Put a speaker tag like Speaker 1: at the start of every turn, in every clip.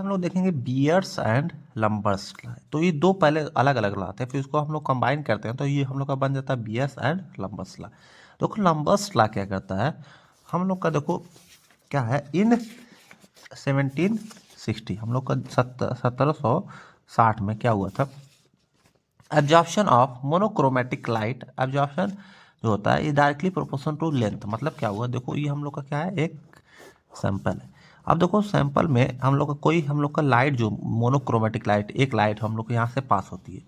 Speaker 1: हम लोग देखेंगे बियर्स एंड लंबर्स। तो ये दो पहले अलग अलग लॉ थे, फिर इसको हम लोग कंबाइन करते हैं तो ये हम लोग का बन जाता है बियर्स एंड लंबर्स लॉ। देखो लंबर्स लॉ क्या करता है, हम लोग का देखो क्या है, इन 1760 हम लोग का 1760 में क्या हुआ था, absorption of monochromatic light. Absorption जो होता है ये डायरेक्टली प्रोपोर्शनल टू लेंथ। मतलब क्या हुआ, देखो ये हम लोग का क्या है, एक सैंपल है। अब देखो सैंपल में हम लोग का कोई हम लोग का लाइट जो मोनोक्रोमेटिक लाइट, एक लाइट हम लोग के यहाँ से पास होती है,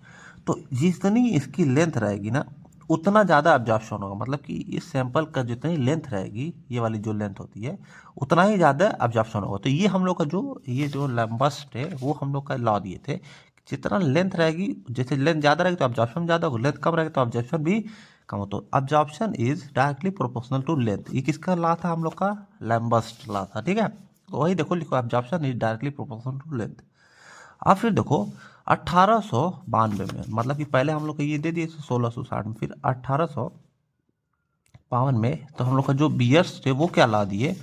Speaker 1: तो जितनी इसकी लेंथ रहेगी ना उतना ज़्यादा एब्जॉर्प्शन होगा। मतलब कि इस सैंपल का जितनी लेंथ रहेगी, ये वाली जो लेंथ होती है, उतना ही ज़्यादा एब्जॉर्प्शन होगा। तो ये हम लोग का जो लंबस्ट है वो हम लोग का लॉ दिए थे, जितना लेंथ रहेगी, जैसे लेंथ ज़्यादा रहेगी तो एब्जॉर्प्शन ज़्यादा होगा, लेंथ कम रहेगी तो एब्जॉर्प्शन भी कम हो। तो absorption is directly proportional to length. ये किसका लॉ था, हम लोग का लैम्बर्ट लॉ था। ठीक है, तो वही देखो लिखो, absorption is directly proportional to length. अब फिर देखो 1892 में, मतलब कि पहले हम लोग को ये दे दिए 1660 में, फिर 1852 में तो हम लोग का जो बियर्स थे वो क्या ला दिए,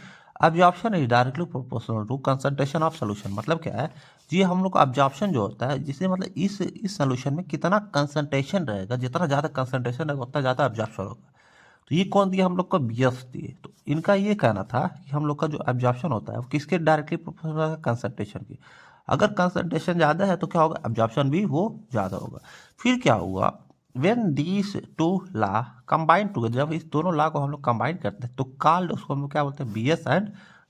Speaker 1: absorption is directly proportional to concentration of solution. मतलब क्या है जी, हम लोग का एब्जॉर्प्शन जो होता है, जिससे मतलब इस सोल्यूशन में कितना कंसंट्रेशन रहेगा, जितना ज़्यादा कंसंट्रेशन रहेगा उतना ज़्यादा एब्जॉर्प्शन होगा। तो ये कौन दिया, हम लोग का बियर्स दिए। तो इनका ये कहना था कि हम लोग का जो एब्जॉर्प्शन होता है वो किसके डायरेक्टली प्रोपोर्शनल है, कंसंट्रेशन की। अगर कंसंट्रेशन ज़्यादा है तो क्या होगा, एब्जॉर्प्शन भी वो ज़्यादा होगा। फिर क्या हुआ, when these two law combine together, जब इस दोनों लॉ को हम लोग कंबाइन करते हैं तो कॉल्ड, उसको हम लोग क्या बोलते हैं, बियर्स एंड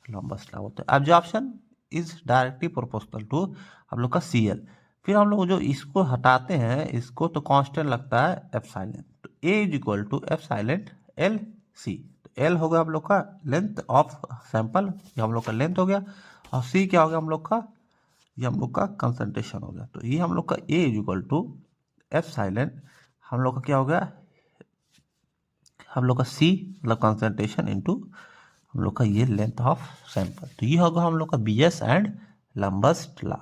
Speaker 1: लंबर्ट लॉ बोलते हैं। Absorption is directly proportional to हम लोग का CL। फिर हम लोग जो इसको हटाते हैं इसको, तो कांस्टेंट लगता है एप्सिलॉन। तो A is equal to epsilon LC। तो L हो गया हम लोग का लेंथ ऑफ सैंपल, ये हम लोग का लेंथ हो गया, और C क्या हो गया हम लोग का, ये हम लोग का कंसंट्रेशन हो गया। तो ये हम लोग का A is equal to epsilon, हम लोग का क्या हो गया, हम लोग का C मतलब कंसंट्रेशन इनटू हम लोग का ये लेंथ ऑफ सैंपल। तो ये होगा हम लोग का बियर्स एंड लंबर्ट लॉ।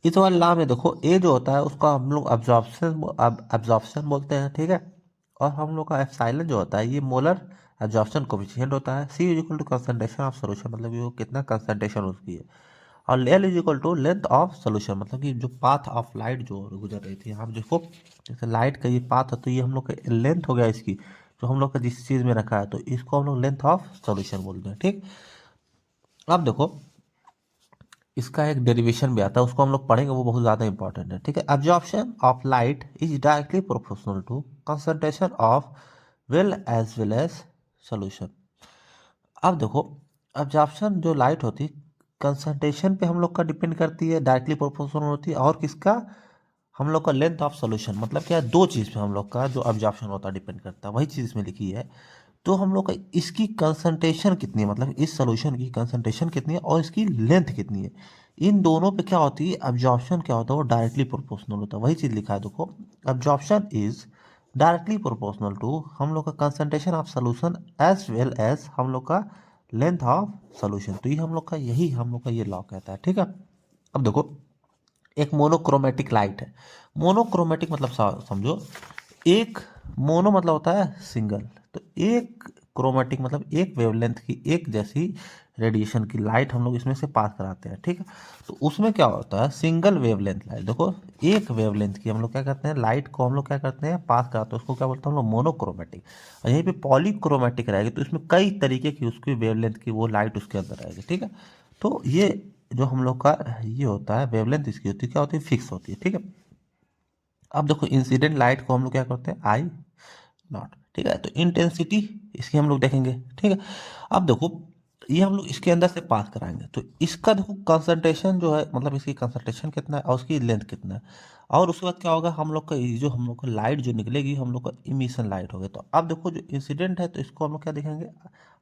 Speaker 1: इस वाले लॉ में देखो ए जो होता है उसका हम लोग एब्जॉर्प्शन बोलते हैं। ठीक है, और हम लोग का एप्सिलॉन जो होता है ये मोलर एब्जॉर्प्शन कोफिशिएंट होता है। C is equal to concentration of solution, मतलब ये वो कितना कंसंट्रेशन उसकी है। और L is equal to length of solution, मतलब कि जो पाथ ऑफ लाइट जो गुजर रही थी, हम देखो जैसे लाइट का ये पाथ है तो ये हम लोग का लेंथ हो गया इसकी, जो हम लोग का जिस चीज़ में रखा है, तो इसको हम लोग लेंथ ऑफ सॉल्यूशन बोलते हैं। ठीक, अब देखो इसका एक डेरिवेशन भी आता है, उसको हम लोग पढ़ेंगे, वो बहुत ज़्यादा इंपॉर्टेंट है। ठीक है, absorption of light is directly proportional to concentration of well as solution. अब देखो एब्जॉर्प्शन जो लाइट होती है कंसंट्रेशन पे हम लोग का डिपेंड करती है, डायरेक्टली प्रोपोर्शनल होती है, और किसका, हम लोग का लेंथ ऑफ सॉल्यूशन। मतलब क्या है, दो चीज़ पे हम लोग का जो एब्जॉर्प्शन होता है डिपेंड करता है, वही चीज़ इसमें लिखी है। तो हम लोग का इसकी कंसंट्रेशन कितनी है, मतलब इस सॉल्यूशन की कंसंट्रेशन कितनी है और इसकी लेंथ कितनी है, इन दोनों पे क्या होती है, एब्जॉर्प्शन क्या होता है, वो डायरेक्टली प्रोपोर्शनल होता है। वही चीज़ लिखा है देखो, absorption is directly proportional to हम लोग का concentration of solution as well as हम लोग का लेंथ ऑफ सॉल्यूशन। तो ये हम लोग का यही हम लोग का ये लॉ कहता है। ठीक है, अब देखो एक मोनोक्रोमेटिक लाइट है। मोनोक्रोमेटिक मतलब समझो, एक मोनो मतलब होता है सिंगल, तो एक क्रोमेटिक मतलब एक वेवलेंथ की एक जैसी रेडिएशन की लाइट हम लोग इसमें से पास कराते हैं। ठीक है, तो उसमें क्या होता है, सिंगल वेवलेंथ लाइट, देखो एक वेवलेंथ की हम लोग क्या करते हैं, लाइट को हम लोग क्या करते हैं, पास कराते हैं, उसको क्या बोलते हैं हम लोग, मोनोक्रोमेटिक। और यहीं पे पॉलीक्रोमेटिक रहेगी, तो इसमें कई तरीके की उसकी वेवलेंथ की वो लाइट उसके अंदर रहेगी। ठीक है, तो ये जो हम लोग का ये होता है वेवलेंथ, इसकी होती है क्या होती है, फिक्स होती है। ठीक है, अब देखो इंसिडेंट लाइट को हम लोग क्या करते हैं, आई नॉट। ठीक है, तो इंटेंसिटी इसकी हम लोग देखेंगे। ठीक है, अब देखो ये हम लोग इसके अंदर से पास कराएंगे, तो इसका देखो कंसंट्रेशन जो है, मतलब इसकी कंसंट्रेशन कितना है और उसकी लेंथ कितना है, और उसके बाद क्या होगा, हम लोग का ये जो हम लोग का लाइट जो निकलेगी हम लोग का इमिशन लाइट हो गया। तो अब देखो जो इंसिडेंट है तो इसको हम लोग क्या दिखाएंगे,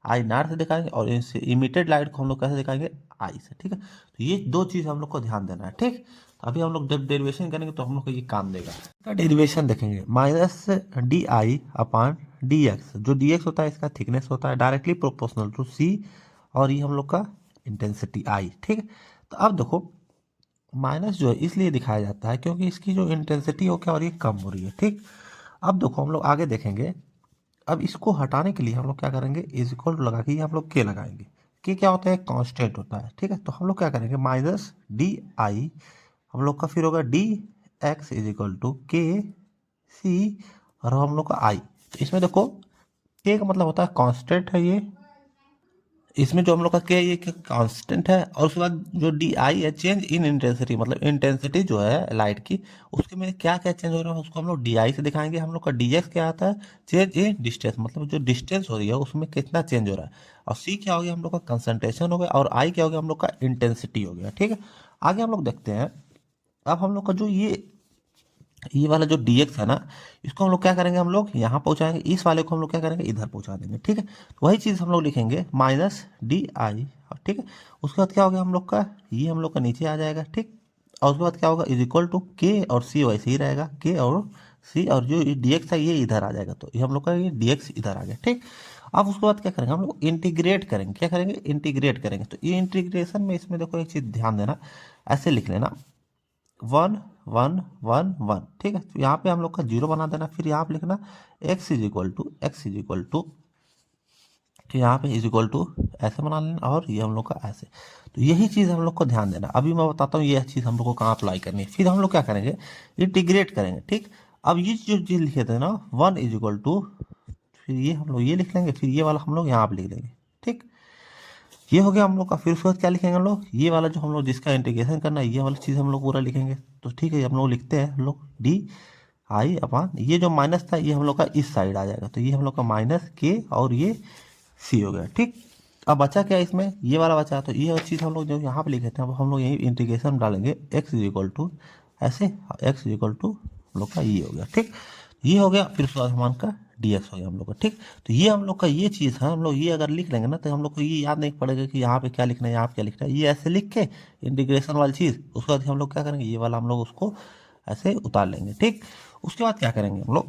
Speaker 1: आई नॉट से दिखाएंगे, और इमिटेड लाइट को हम लोग कैसे दिखाएंगे, आई से। ठीक है, तो ये दो चीज़ हम लोग को ध्यान देना है। ठीक, अभी हम लोग जब डेरिवेशन करेंगे तो हम लोग को ये काम देगा। इसका डेरिवेशन देखेंगे, -DI/dx, जो dx होता है इसका थिकनेस होता है, डायरेक्टली प्रोपोर्शनल टू C, और ये हम लोग का इंटेंसिटी I। ठीक है, तो अब देखो माइनस जो है इसलिए दिखाया जाता है क्योंकि इसकी जो इंटेंसिटी हो क्या हो रही है, कम हो रही है। ठीक, अब देखो हम लोग आगे देखेंगे, अब इसको हटाने के लिए हम लोग क्या करेंगे, इज इक्वल टू लगा के ये हम लोग के लगाएंगे, के क्या होता है, कांस्टेंट होता है, ठीक है। तो हम लोग क्या करेंगे, माइनस डी आई हम लोग का फिर होगा D X is equal to K C और हम लोग का आई। तो इसमें देखो के का मतलब होता है कांस्टेंट है ये, इसमें जो हम लोग का के ये कांस्टेंट है, और उसके बाद जो डी आई है चेंज इन इंटेंसिटी, मतलब इंटेंसिटी जो है लाइट की उसके में क्या क्या चेंज हो रहा है उसको हम लोग डी आई से दिखाएंगे। हम लोग का डी एक्स क्या आता है, चेंज इन डिस्टेंस, मतलब जो डिस्टेंस हो रही है उसमें कितना चेंज हो रहा है। और सी क्या हो गया हम लोग का कंसंट्रेशन हो गया, और आई क्या हो गया हम लोग का इंटेंसिटी हो गया, ठीक है। आगे हम लोग देखते हैं, अब हम लोग का जो ये वाला जो dx है ना, इसको हम लोग क्या करेंगे, हम लोग यहाँ पहुँचाएंगे, इस वाले को हम लोग क्या करेंगे, इधर पहुँचा देंगे, ठीक है। तो वही चीज़ हम लोग लिखेंगे माइनस डी आई, ठीक है। उसके बाद क्या हो गया हम लोग का, ये हम लोग का नीचे आ जाएगा, ठीक। और उसके बाद क्या होगा, इज इक्वल टू के और सी वैसे ही रहेगा, के और सी, और जो dx है ये इधर आ जाएगा, तो ये हम लोग का ये dx इधर आ गया, ठीक। अब उसके बाद क्या करेंगे हम लोग, इंटीग्रेट करेंगे, क्या करेंगे, इंटीग्रेट करेंगे। तो ये इंटीग्रेशन में इसमें देखो एक चीज़ ध्यान देना, ऐसे लिख लेना 1 1 1 1, ठीक है। तो यहाँ पे हम लोग का जीरो बना देना, फिर यहाँ पे लिखना x इज इक्वल टू तो यहाँ पे इज इक्वल टू ऐसे बना लेना, और ये हम लोग का ऐसे। तो यही चीज़ हम लोग को ध्यान देना। अभी मैं बताता हूँ ये चीज़ हम लोग को कहाँ अप्लाई करनी है। फिर हम लोग क्या करेंगे, इंटीग्रेट करेंगे, ठीक। अब ये जो चीज़ लिखे थे ना 1 इज इक्वल टू, फिर ये हम लोग ये लिख लेंगे, फिर ये वाला हम लोग यहाँ पे लिख देंगे, ठीक। ये हो गया हम लोग का। फिर उसके बाद क्या लिखेंगे हम लोग, ये वाला जो हम लोग जिसका इंटीग्रेशन करना है ये वाला चीज़ हम लोग पूरा लिखेंगे। तो ठीक है, हम लोग लिखते हैं हम लोग डी आई अपान, ये जो माइनस था ये हम लोग का इस साइड आ जाएगा, तो ये हम लोग का माइनस के और ये सी हो गया, ठीक। अब बचा क्या इसमें, ये वाला बचा, तो ये चीज़ हम लोग जो यहाँ पे लिखे थे अब हम लोग यही इंटीग्रेशन डालेंगे, एक्स इज इक्वल टू ऐसे, एक्स इज इक्वल टू हम लोग का ये हो गया, ठीक। ये हो गया, फिर उसके बाद हमारे का dx हो गया हम लोग का, ठीक। तो ये हम लोग का ये चीज़ है, हम लोग ये अगर लिख लेंगे ना तो हम लोग को ये याद नहीं पड़ेगा कि यहाँ पे क्या लिखना है, यहाँ पे क्या लिखना है। ये ऐसे लिख के इंटीग्रेशन वाली चीज़, उसके बाद हम लोग क्या करेंगे, ये वाला हम लोग उसको ऐसे उतार लेंगे, ठीक। उसके बाद क्या करेंगे हम लोग,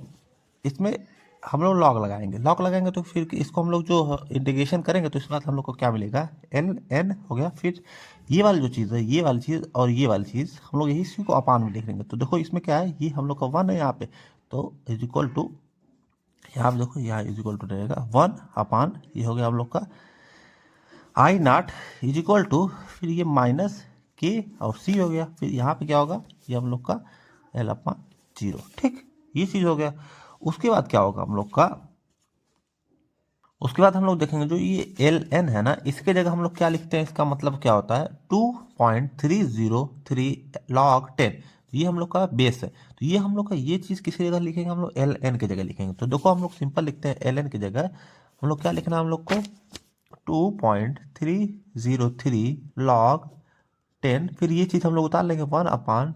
Speaker 1: इसमें हम लोग लॉग लगाएंगे, लॉग लगाएंगे तो फिर इसको हम लोग जो इंटीग्रेशन करेंगे तो इसके बाद हम लोग को क्या मिलेगा, एन एन हो गया। फिर ये वाली जो चीज़ है, ये वाली चीज़ और ये वाली चीज़ हम लोग यही इसी को अपान में लिख लेंगे। तो देखो इसमें क्या है, ये हम लोग का 1 है यहाँ पे, तो इज इक्वल टू, यहाँ पे देखो यहाँ इज इक्वल टू रहेगा 1 अपान, ये हो गया हम लोग का आई नॉट इज इक्वल टू, फिर ये माइनस के और सी हो गया, फिर यहाँ पे क्या होगा, ये हम लोग का एल अपान 0, ठीक। ये चीज़ हो गया। उसके बाद क्या होगा हम लोग का, उसके बाद हम लोग देखेंगे जो ये एल एन है ना, इसके जगह हम लोग क्या लिखते हैं, इसका मतलब क्या होता है 2.303 log 10, ये हम लोग का बेस है। तो ये हम लोग का ये चीज़ किसी जगह लिखेंगे, हम लोग एल एन की जगह लिखेंगे। तो देखो हम लोग सिंपल लिखते हैं, एल एन की जगह हम लोग क्या लिखना है, हम लोग को 2.303 log 10, फिर ये चीज़ हम लोग उतार लेंगे 1 upon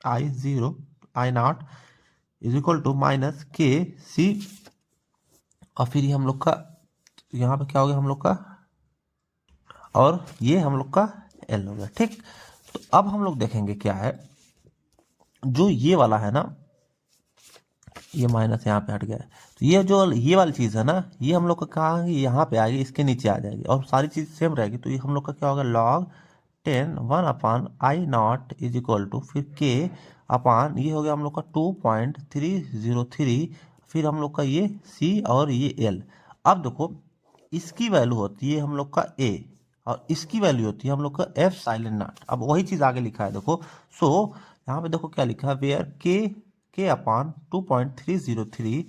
Speaker 1: I 0 I naught is equal to minus K C, और फिर ये हम लोग का यहाँ पे क्या हो गया हम लोग का, और ये हम लोग का एल हो गया, ठीक। तो अब हम लोग देखेंगे क्या है, जो ये वाला है ना, ये माइनस यहाँ पे हट गया है, तो ये जो ये वाली चीज़ है ना, ये हम लोग का कहाँ है, यहाँ पे आएगी, इसके नीचे आ जाएगी, और सारी चीज़ सेम रहेगी। तो ये हम लोग का क्या होगा, log 10 1 upon I naught is equal to, फिर के अपान, ये हो गया हम लोग का 2.303, फिर हम लोग का ये सी और ये एल। अब देखो इसकी वैल्यू होती है हम लोग का ए, और इसकी वैल्यू होती है हम लोग का एफ साइलेंट नॉट। अब वही चीज़ आगे लिखा है देखो, सो यहाँ पे देखो क्या लिखा है, वेयर के अपान 2.303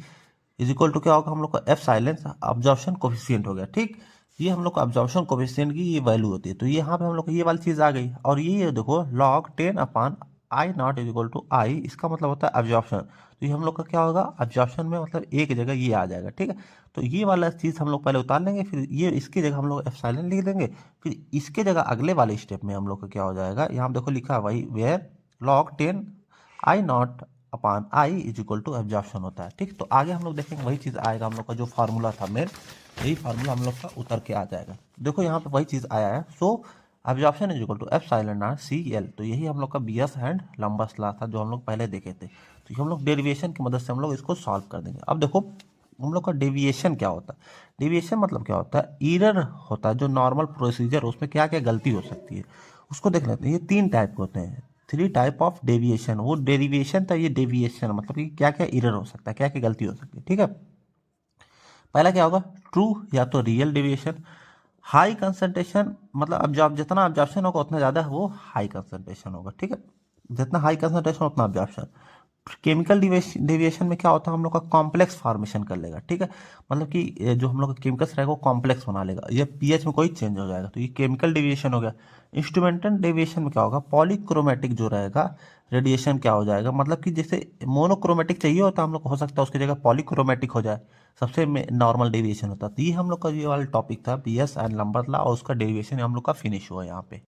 Speaker 1: इज इक्वल टू क्या होगा हम लोग का एफ साइलेंस अब्जॉर्प्शन कोफिशिएंट हो गया, ठीक। ये हम लोग का अब्जॉर्प्शन कोफिशिएंट की ये वैल्यू होती है। तो ये यहाँ पे हम लोग को ये वाली चीज़ आ गई, और ये देखो log 10 upon I naught is equal to I, इसका मतलब होता है अब्जॉर्प्शन। तो ये हम लोग का क्या होगा, अब्जॉर्प्शन में मतलब एक जगह ये आ जाएगा, ठीक है। तो ये वाला चीज़ हम लोग पहले उतार लेंगे, फिर ये इसकी जगह हम लोग एफ साइलेंट लिख देंगे, फिर इसके जगह अगले वाले स्टेप में हम लोग का क्या हो जाएगा, यहाँ देखो लिखा है वही, where log 10 I naught upon I is equal to absorption होता है, ठीक। तो आगे हम लोग देखेंगे वही चीज़ आएगा, हम लोग का जो फार्मूला था मेन, यही फार्मूला हम लोग का उतर के आ जाएगा। देखो यहाँ पे वही चीज़ आया है, so absorption is equal to epsilon naught C L. तो यही हम लोग का बी एस एंड लंबा स्ला था जो हम लोग पहले देखे थे। तो ये हम लोग डेरिवेशन की मदद से हम लोग इसको सॉल्व कर देंगे। अब देखो हम लोग का डेविएशन क्या होता है, डेविएशन मतलब क्या होता है, एरर होता है जो नॉर्मल प्रोसीजर, उसमें क्या क्या गलती हो सकती है उसको देख लेते हैं। ये 3 टाइप के होते हैं, 3 टाइप ऑफ डेविएशन। वो डेरिवेशन था, ये डेविएशन मतलब कि क्या क्या एरर हो सकता है, क्या क्या गलती हो सकती है, ठीक है। पहला क्या होगा, ट्रू या तो रियल डेविएशन, हाई कंसंट्रेशन मतलब अब जब जितना ऑब्जॉर्प्शन होगा उतना ज़्यादा वो हाई कंसंट्रेशन होगा, ठीक है। जितना हाई कंसंट्रेशन उतना ऑब्जॉर्प्शन। केमिकल डेविएशन में क्या होता है, हम लोग का कॉम्प्लेक्स फॉर्मेशन कर लेगा, ठीक है। मतलब कि जो हम लोग का केमिकल्स रहेगा वो कॉम्प्लेक्स बना लेगा, ये पीएच में कोई चेंज हो जाएगा, तो ये केमिकल डेविएशन हो गया। इंस्ट्रूमेंटल डेविएशन में क्या होगा, पॉलीक्रोमेटिक जो रहेगा रेडिएशन क्या हो जाएगा, मतलब कि जैसे मोनोक्रोमेटिक चाहिए होता है हम लोग को, हो सकता है उसकी जगह पॉलीक्रोमेटिक हो जाए, सबसे नॉर्मल डेविएशन होता है। तो ये हम लोग का ये वाला टॉपिक था पीएस एंड लंबर लॉ, और उसका डेविएशन हम लोग का फिनिश हुआ यहाँ पे।